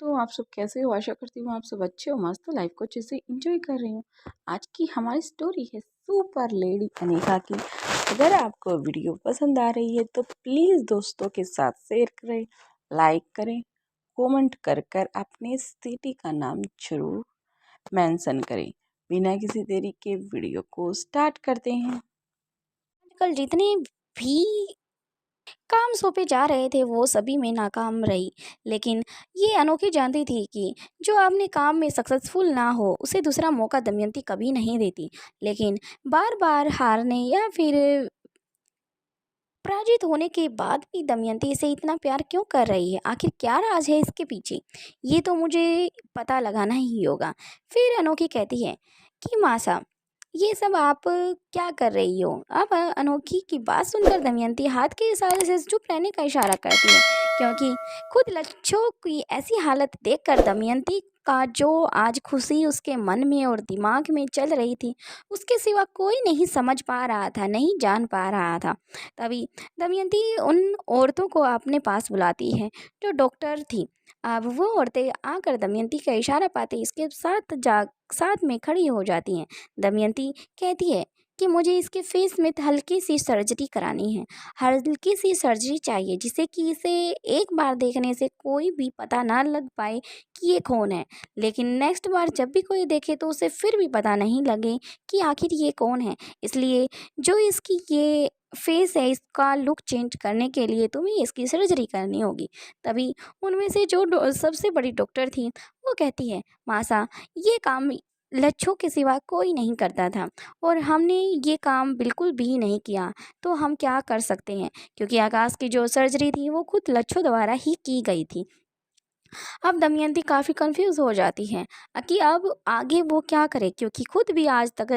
तो आप सब कैसे हो? आशा करती हूँ आप सब अच्छे हो, मस्त लाइफ को अच्छे से एंजॉय कर रहे हो। आज की हमारी स्टोरी है सुपर लेडी अनीता की। अगर आपको वीडियो पसंद आ रही है तो प्लीज़ दोस्तों के साथ शेयर करें, लाइक करें, कमेंट कर कर अपने सिटी का नाम जरूर मेंशन करें। बिना किसी देरी के वीडियो को स्टार्ट करते हैं। आजकल जितने भी काम सौंपे जा रहे थे वो सभी में नाकाम रही। लेकिन ये अनोखी जानती थी कि जो अपने काम में सक्सेसफुल ना हो उसे दूसरा मौका दमयंती कभी नहीं देती। लेकिन बार बार हारने या फिर पराजित होने के बाद भी दमयंती इसे इतना प्यार क्यों कर रही है? आखिर क्या राज है इसके पीछे? ये तो मुझे पता लगाना ही होगा। फिर अनोखी कहती है कि मासा, ये सब आप क्या कर रही हो? अब अनोखी की बात सुनकर दमयंती हाथ के इशारे से चुप रहने का इशारा करती है, क्योंकि खुद लच्छों की ऐसी हालत देखकर दमयंती का जो आज खुशी उसके मन में और दिमाग में चल रही थी, उसके सिवा कोई नहीं समझ पा रहा था, नहीं जान पा रहा था। तभी दमयंती उन औरतों को अपने पास बुलाती है जो डॉक्टर थी। अब वो औरतें आकर दमयंती का इशारा पाते इसके साथ में खड़ी हो जाती हैं। दमयंती कहती है कि मुझे इसके फेस में हल्की सी सर्जरी करानी है। हल्की सी सर्जरी चाहिए जिससे कि इसे एक बार देखने से कोई भी पता ना लग पाए कि ये कौन है, लेकिन नेक्स्ट बार जब भी कोई देखे तो उसे फिर भी पता नहीं लगे कि आखिर ये कौन है। इसलिए जो इसकी ये फेस है इसका लुक चेंज करने के लिए तुम्हें इसकी सर्जरी करनी होगी। तभी उनमें से जो सबसे बड़ी डॉक्टर थी वो कहती है, मासा, ये काम लच्छों के सिवा कोई नहीं करता था और हमने ये काम बिल्कुल भी नहीं किया, तो हम क्या कर सकते हैं? क्योंकि आकाश की जो सर्जरी थी वो खुद लच्छों द्वारा ही की गई थी। अब दमयंती काफ़ी कंफ्यूज हो जाती है कि अब आगे वो क्या करे, क्योंकि खुद भी आज तक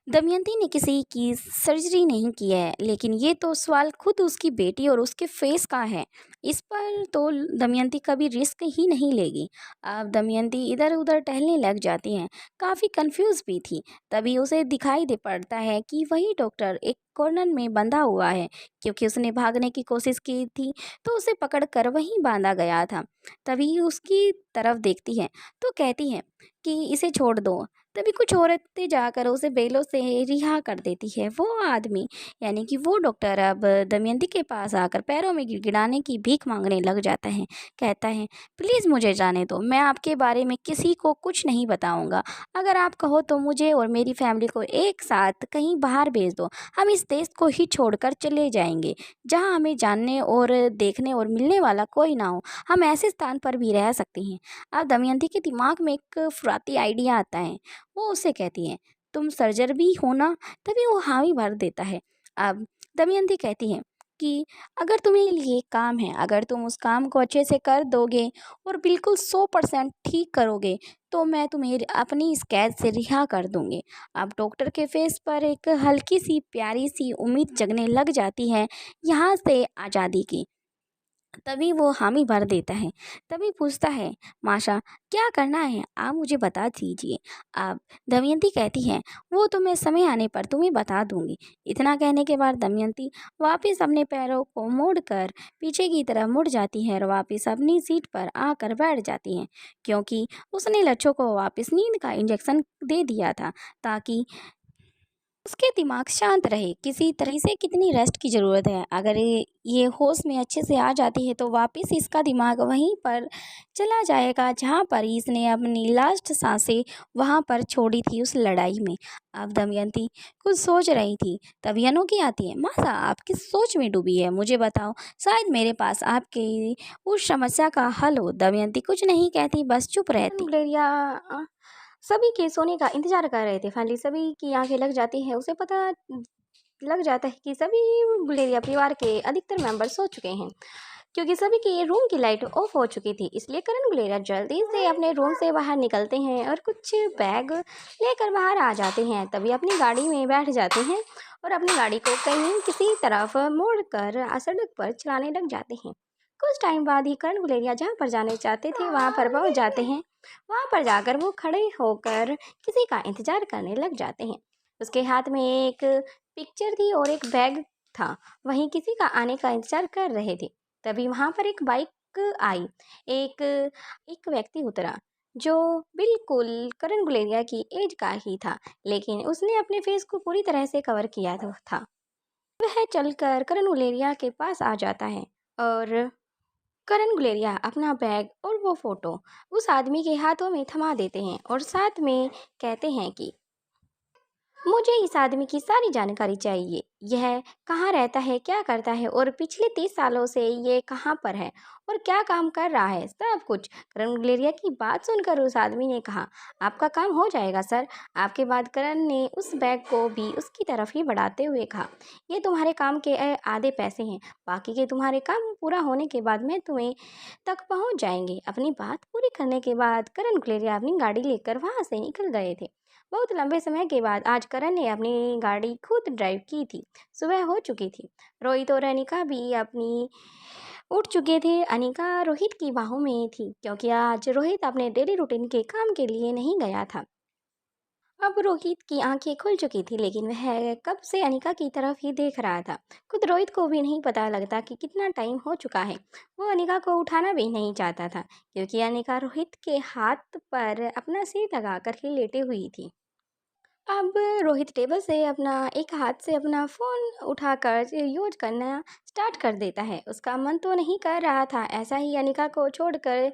दमयंती ने किसी की सर्जरी नहीं की है। लेकिन ये तो सवाल खुद उसकी बेटी और उसके फेस का है, इस पर तो दमयंती कभी रिस्क ही नहीं लेगी। अब दमयंती इधर उधर टहलने लग जाती है, काफ़ी कंफ्यूज भी थी। तभी उसे दिखाई दे पड़ता है कि वही डॉक्टर एक कॉर्नर में बंधा हुआ है, क्योंकि उसने भागने की कोशिश की थी तो उसे पकड़कर वहीं बांधा गया था। तभी उसकी तरफ देखती है तो कहती है कि इसे छोड़ दो। तभी कुछ औरतें जाकर उसे बेलों से रिहा कर देती है। वो आदमी यानी कि वो डॉक्टर अब दमयंती के पास आकर पैरों में गिड़गिड़ाने की भीख मांगने लग जाता है। कहता है, प्लीज़ मुझे जाने दो, मैं आपके बारे में किसी को कुछ नहीं बताऊंगा। अगर आप कहो तो मुझे और मेरी फैमिली को एक साथ कहीं बाहर भेज दो। हम इस देश को ही छोड़कर चले जाएंगे जहाँ हमें जानने और देखने और मिलने वाला कोई ना हो। हम ऐसे स्थान पर भी रह सकते हैं। अब दमयंती के दिमाग में एक फुराती आइडिया आता है। वो उससे कहती है, तुम सर्जर भी हो ना? तभी वो हामी भर देता है। अब दमयंती कहती है कि अगर तुम्हें ये काम है, अगर तुम उस काम को अच्छे से कर दोगे और बिल्कुल 100% ठीक करोगे तो मैं तुम्हें अपनी इस कैद से रिहा कर दूंगी। अब डॉक्टर के फेस पर एक हल्की सी प्यारी सी उम्मीद जगने लग जाती है यहाँ से आज़ादी की। तभी वो हामी भर देता है। तभी पूछता है, माशा, क्या करना है आप मुझे बता दीजिए। अब दमयंती कहती है, वो तो मैं समय आने पर तुम्हें बता दूंगी। इतना कहने के बाद दमयंती वापस अपने पैरों को मोड़कर पीछे की तरफ मुड़ जाती है और वापस अपनी सीट पर आकर बैठ जाती है, क्योंकि उसने लच्छों को वापस नींद का इंजेक्शन दे दिया था ताकि उसके दिमाग शांत रहे। किसी तरह से कितनी रेस्ट की ज़रूरत है, अगर ये होश में अच्छे से आ जाती है तो वापस इसका दिमाग वहीं पर चला जाएगा जहाँ पर इसने अपनी लास्ट सांसें वहाँ पर छोड़ी थी उस लड़ाई में। अब दमयंती कुछ सोच रही थी, तभी अनोखी आती है। मासा, आप किस सोच में डूबी है, मुझे बताओ, शायद मेरे पास आपकी उस समस्या का हल हो। दमयंती कुछ नहीं कहती, बस चुप रहती। गुलेरिया सभी के सोने का इंतजार कर रहे थे। फाइनली सभी की आंखें लग जाती है। उसे पता लग जाता है कि सभी गुलेरिया परिवार के अधिकतर मेंबर सो चुके हैं, क्योंकि सभी की रूम की लाइट ऑफ हो चुकी थी। इसलिए करण गुलेरिया जल्दी से अपने रूम से बाहर निकलते हैं और कुछ बैग लेकर बाहर आ जाते हैं। तभी अपनी गाड़ी में बैठ जाते हैं और अपनी गाड़ी को कहीं किसी तरफ मोड़ कर सड़क पर चलाने लग जाते हैं। कुछ टाइम बाद ही करण गुलेरिया जहाँ पर जाने चाहते थे वहाँ पर पहुँच जाते हैं। वहाँ पर जाकर वो खड़े होकर किसी का इंतजार करने लग जाते हैं। उसके हाथ में एक पिक्चर थी और एक बैग था, वहीं किसी का आने का इंतजार कर रहे थे। तभी वहाँ पर एक बाइक आई। एक एक व्यक्ति उतरा जो बिल्कुल करण गुलेरिया की एज का ही था, लेकिन उसने अपने फेस को पूरी तरह से कवर किया था। वह चलकर करण गुलेरिया के पास आ जाता है और करण गुलेरिया अपना बैग और वो फोटो उस आदमी के हाथों में थमा देते हैं और साथ में कहते हैं कि मुझे इस आदमी की सारी जानकारी चाहिए। यह कहाँ रहता है, क्या करता है और पिछले 30 सालों से ये कहाँ पर है और क्या काम कर रहा है, सब कुछ। करण गुलेरिया की बात सुनकर उस आदमी ने कहा, आपका काम हो जाएगा सर। आपके बाद करण ने उस बैग को भी उसकी तरफ ही बढ़ाते हुए कहा, ये तुम्हारे काम के आधे पैसे हैं, बाकी के तुम्हारे काम पूरा होने के बाद मैं तुम्हें तक पहुँच जाएंगे। अपनी बात पूरी करने के बाद करण गुलेरिया अपनी गाड़ी लेकर वहाँ से निकल गए थे। बहुत लंबे समय के बाद आज करण ने अपनी गाड़ी खुद ड्राइव की थी। सुबह हो चुकी थी। रोहित और अनिका भी अपनी उठ चुके थे। अनिका रोहित की बाहों में थी क्योंकि आज रोहित अपने डेली रूटीन के काम के लिए नहीं गया था। अब रोहित की आंखें खुल चुकी थी, लेकिन वह कब से अनिका की तरफ ही देख रहा था। खुद रोहित को भी नहीं पता लगता कि कितना टाइम हो चुका है। वो अनिका को उठाना भी नहीं चाहता था क्योंकि अनिका रोहित के हाथ पर अपना सिर लगाकर ही लेटी हुई थी। अब रोहित टेबल से अपना एक हाथ से अपना फ़ोन उठाकर यूज करना स्टार्ट कर देता है। उसका मन तो नहीं कर रहा था ऐसा ही अनिका को छोड़कर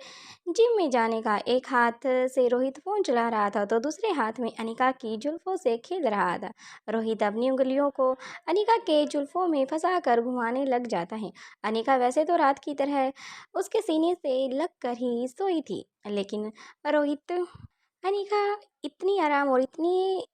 जिम में जाने का। एक हाथ से रोहित फ़ोन चला रहा था तो दूसरे हाथ में अनिका की जुल्फ़ों से खेल रहा था। रोहित अपनी उंगलियों को अनिका के जुल्फ़ों में फंसा कर घुमाने लग जाता है। अनिका वैसे तो रात की तरह उसके सीने से लग कर ही सोई थी, लेकिन रोहित अनिका इतनी आराम और इतनी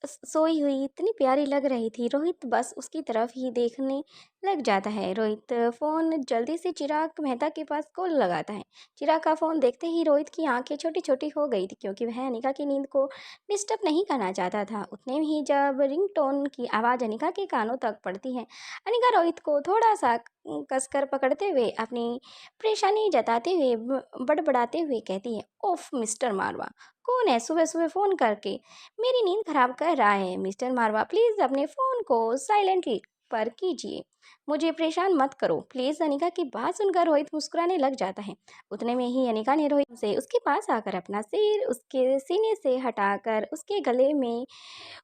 सोई हुई इतनी प्यारी लग रही थी। रोहित बस उसकी तरफ ही देखने लग जाता है। रोहित फ़ोन जल्दी से चिराग मेहता के पास कॉल लगाता है। चिराग का फ़ोन देखते ही रोहित की आंखें छोटी छोटी हो गई थी क्योंकि वह अनिका की नींद को डिस्टर्ब नहीं करना चाहता था। उतने में ही जब रिंगटोन की आवाज़ अनिका के कानों तक पड़ती है, अनिका रोहित को थोड़ा सा कसकर पकड़ते हुए अपनी परेशानी जताते हुए बड़बड़ाते हुए कहती है, ओफ मिस्टर मारवा, कौन है सुबह सुबह फ़ोन करके मेरी नींद खराब कर रहा है। मिस्टर मारवा प्लीज़ अपने फ़ोन को साइलेंट पर कीजिए, मुझे परेशान मत करो प्लीज़। अनिका की बात सुनकर रोहित मुस्कुराने लग जाता है। उतने में ही अनिका ने रोहित से उसके पास आकर अपना सिर उसके सीने से हटाकर उसके गले में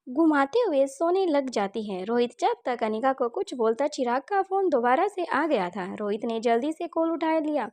घुमाते हुए सोने लग जाती है। रोहित जब तक अनिका को कुछ बोलता, चिराग का फ़ोन दोबारा से आ गया था। रोहित ने जल्दी से कॉल उठा लिया,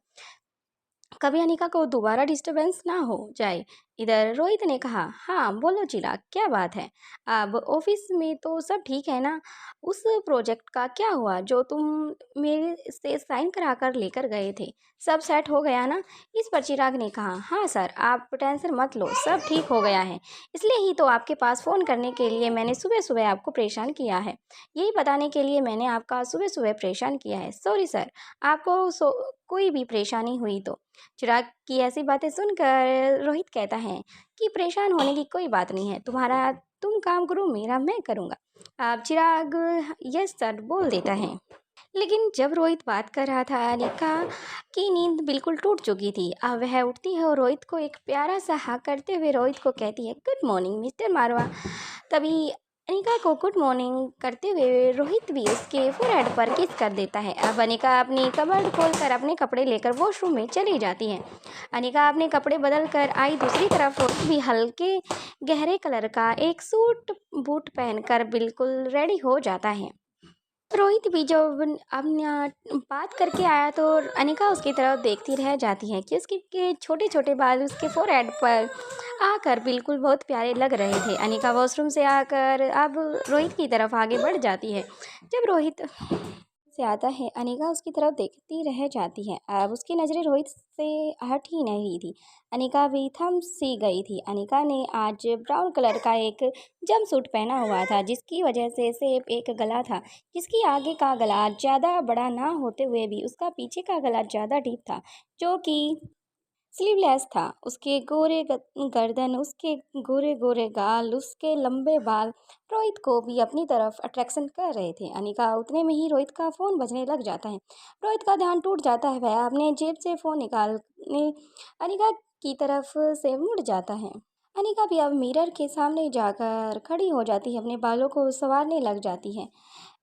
कभी अनिका को दोबारा डिस्टरबेंस ना हो जाए। इधर रोहित ने कहा, हाँ बोलो चिराग, क्या बात है? अब ऑफिस में तो सब ठीक है ना? उस प्रोजेक्ट का क्या हुआ जो तुम मेरे से साइन करा कर लेकर गए थे? सब सेट हो गया ना? इस पर चिराग ने कहा, हाँ सर, आप टेंशन मत लो, सब ठीक हो गया है। इसलिए ही तो आपके पास फ़ोन करने के लिए मैंने सुबह सुबह आपको परेशान किया है। यही बताने के लिए मैंने आपका सुबह सुबह परेशान किया है। सॉरी सर, आपको कोई भी परेशानी हुई तो। चिराग की ऐसी बातें सुनकर रोहित कहता है कि परेशान होने की कोई बात नहीं है, तुम काम करो, मेरा मैं करूँगा। अब चिराग यस सर बोल देता है। लेकिन जब रोहित बात कर रहा था, अनिका की नींद बिल्कुल टूट चुकी थी। अब वह उठती है और रोहित को एक प्यारा सा हाँ करते हुए रोहित को कहती है, गुड मॉर्निंग मिस्टर मारवा। तभी अनिका को गुड मॉर्निंग करते हुए रोहित भी उसके फोरहेड पर किस कर देता है। अब अनिका अपनी कबर्ड खोलकर अपने कपड़े लेकर वॉशरूम में चली जाती है। अनिका अपने कपड़े बदल कर आई दूसरी तरफ, रोहित भी हल्के गहरे कलर का एक सूट बूट पहनकर बिल्कुल रेडी हो जाता है। रोहित भी जब अपना बात करके आया तो अनिका उसकी तरफ देखती रह जाती है कि उसके छोटे छोटे बाल उसके फोरहेड पर आकर बिल्कुल बहुत प्यारे लग रहे थे। अनिका वॉशरूम से आकर अब रोहित की तरफ आगे बढ़ जाती है। जब रोहित से आता है, अनिका उसकी तरफ देखती रह जाती है। अब उसकी नज़रें रोहित से हट ही नहीं थी। अनिका भी थम सी गई थी। अनिका ने आज ब्राउन कलर का एक जंप सूट पहना हुआ था जिसकी वजह से सिर्फ एक गला था, जिसकी आगे का गला ज़्यादा बड़ा ना होते हुए भी उसका पीछे का गला ज़्यादा डीप था, जो कि स्लीवलेस था। उसके गोरे गर्दन, उसके गोरे गोरे गाल, उसके लंबे बाल रोहित को भी अपनी तरफ अट्रैक्शन कर रहे थे। अनिका उतने में ही रोहित का फ़ोन बजने लग जाता है। रोहित का ध्यान टूट जाता है। वह अपने जेब से फ़ोन निकालने अनिका की तरफ से मुड़ जाता है। अनिका भी अब मिरर के सामने जाकर खड़ी हो जाती है, अपने बालों को संवारने लग जाती है।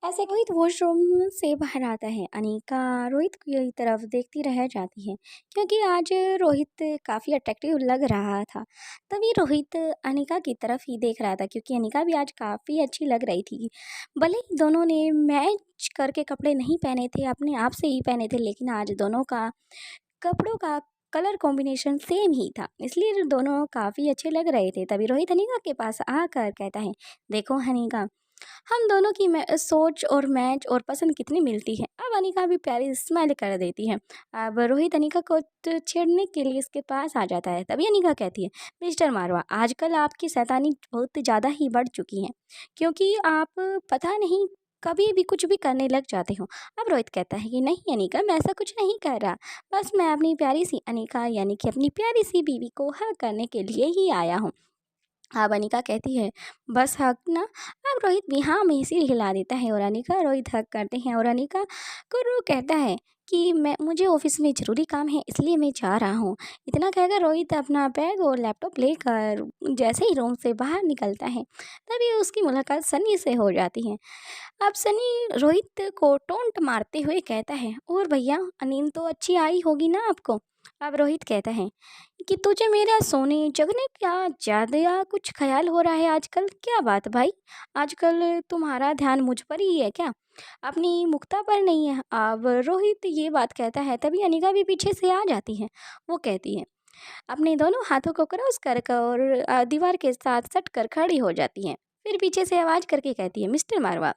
ऐसे रोहित वॉशरूम से बाहर आता है। अनिका रोहित की तरफ देखती रह जाती है क्योंकि आज रोहित काफ़ी अट्रैक्टिव लग रहा था। तभी रोहित अनिका की तरफ ही देख रहा था क्योंकि अनिका भी आज काफ़ी अच्छी लग रही थी। भले ही दोनों ने मैच करके कपड़े नहीं पहने थे, अपने आप से ही पहने थे, लेकिन आज दोनों का कपड़ों का कलर कॉम्बिनेशन सेम ही था, इसलिए दोनों काफ़ी अच्छे लग रहे थे। तभी रोहित अनिका के पास आकर कहता है, देखो अनिका, हम दोनों की सोच और मैच और पसंद कितनी मिलती है। अब अनिका भी प्यारी स्माइल कर देती है। अब रोहित अनिका को छेड़ने के लिए इसके पास आ जाता है। तभी अनिका कहती है, मिस्टर मारवा, आजकल आपकी शैतानी बहुत ज़्यादा ही बढ़ चुकी है क्योंकि आप पता नहीं कभी भी कुछ भी करने लग जाते हो। अब रोहित कहता है कि नहीं अनिका, मैं ऐसा कुछ नहीं कर रहा, बस मैं अपनी प्यारी सी अनिका यानी कि अपनी प्यारी सी बीवी को हक करने के लिए ही आया हूँ। अब अनिका कहती है, बस हक ना। अब रोहित भी हाँ में सिर हिला देता है और अनिका रोहित हक करते हैं और अनिका को वो कहता है कि मुझे ऑफिस में ज़रूरी काम है इसलिए मैं जा रहा हूँ। इतना कहकर रोहित अपना बैग और लैपटॉप लेकर जैसे ही रूम से बाहर निकलता है तभी उसकी मुलाकात सनी से हो जाती है। अब सनी रोहित को टोंट मारते हुए कहता है, और भैया नींद तो अच्छी आई होगी ना आपको। अब रोहित कहता है कि तुझे मेरा सोने जगने का ज़्यादा कुछ ख्याल हो रहा है आजकल, क्या बात भाई, आजकल तुम्हारा ध्यान मुझ पर ही है क्या, अपनी मुक्ता पर नहीं है। अब रोहित ये बात कहता है तभी अनिका भी पीछे से आ जाती है। वो कहती है, अपने दोनों हाथों को क्रॉस कर और दीवार के साथ सट कर खड़ी हो जाती है। फिर पीछे से आवाज़ करके कहती है, मिस्टर मारवा,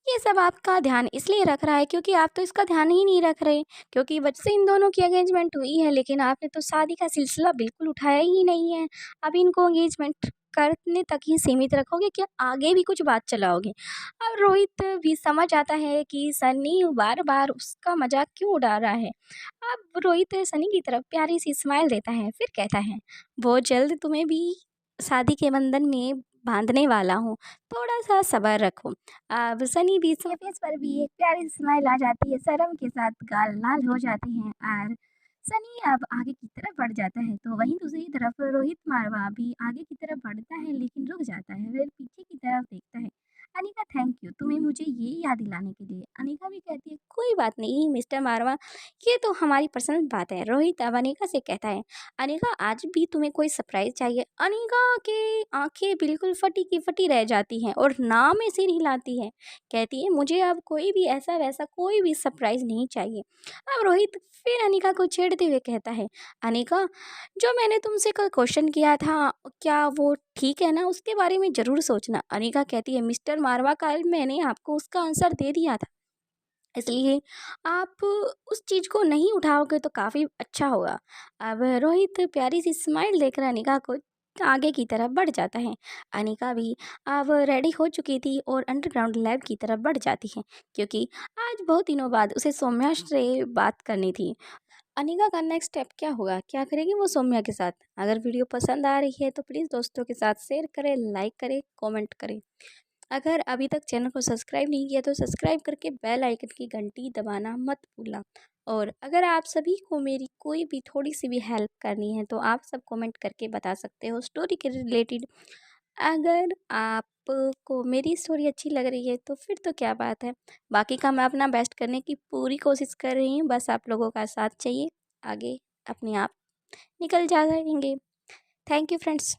ये सब आपका ध्यान इसलिए रख रहा है क्योंकि आप तो इसका ध्यान ही नहीं रख रहे, क्योंकि बच से इन दोनों की एंगेजमेंट हुई है लेकिन आपने तो शादी का सिलसिला बिल्कुल उठाया ही नहीं है। अब इनको एंगेजमेंट करने तक ही सीमित रखोगे क्या आगे भी कुछ बात चलाओगे। अब रोहित भी समझ आता है कि सनी बार बार उसका मजाक क्यों उड़ा रहा है। अब रोहित सनी की तरफ प्यारी सी स्माइल देता है, फिर कहता है, बहुत जल्द तुम्हें भी शादी के बंधन में बांधने वाला हूँ, थोड़ा सा सब्र रखो। अब सनी भी के फेस पर भी एक प्यारी स्माइल आ जाती है, शर्म के साथ गाल लाल हो जाते हैं और सनी अब आगे की तरफ बढ़ जाता है। तो वहीं दूसरी तरफ रोहित मारवा भी आगे की तरफ बढ़ता है लेकिन रुक जाता है, फिर पीछे की तरफ देखता है। अनिका, थैंक यू तुम्हें मुझे ये याद दिलाने के लिए। अनिका भी कहती है, कोई बात नहीं मिस्टर मारवा, ये तो हमारी पर्सनल बात है। रोहित अब अनिका से कहता है, अनिका आज भी तुम्हें कोई सरप्राइज चाहिए। अनिका की आंखें बिल्कुल फटी की फटी रह जाती हैं और ना में सिर हिलाती है, कहती है, मुझे अब कोई भी ऐसा वैसा कोई भी सरप्राइज नहीं चाहिए। अब रोहित फिर अनिका को छेड़ते हुए कहता है, अनिका, जो मैंने तुमसे कल क्वेश्चन किया था क्या वो ठीक है ना, उसके बारे में ज़रूर सोचना। अनिका कहती है, मिस्टर मारवा, कल मैंने आपको उसका आंसर दे दिया था, इसलिए आप उस चीज़ को नहीं उठाओगे तो काफ़ी अच्छा होगा। अब रोहित प्यारी सी स्माइल देकर अनिका को आगे की तरफ बढ़ जाता है। अनिका भी अब रेडी हो चुकी थी और अंडरग्राउंड लैब की तरफ बढ़ जाती है क्योंकि आज बहुत दिनों बाद उसे सौम्या से बात करनी थी। अनिका का नेक्स्ट स्टेप क्या होगा, क्या करेगी वो सौम्या के साथ। अगर वीडियो पसंद आ रही है तो प्लीज़ दोस्तों के साथ शेयर करें, लाइक करें, कमेंट करें। अगर अभी तक चैनल को सब्सक्राइब नहीं किया तो सब्सक्राइब करके बेल आइकन की घंटी दबाना मत भूलना। और अगर आप सभी को मेरी कोई भी थोड़ी सी भी हेल्प करनी है तो आप सब कमेंट करके बता सकते हो स्टोरी के रिलेटेड। अगर आपको मेरी स्टोरी अच्छी लग रही है तो फिर तो क्या बात है, बाकी का मैं अपना बेस्ट करने की पूरी कोशिश कर रही हूँ, बस आप लोगों का साथ चाहिए, आगे अपने आप निकल जाएंगे। Thank you friends.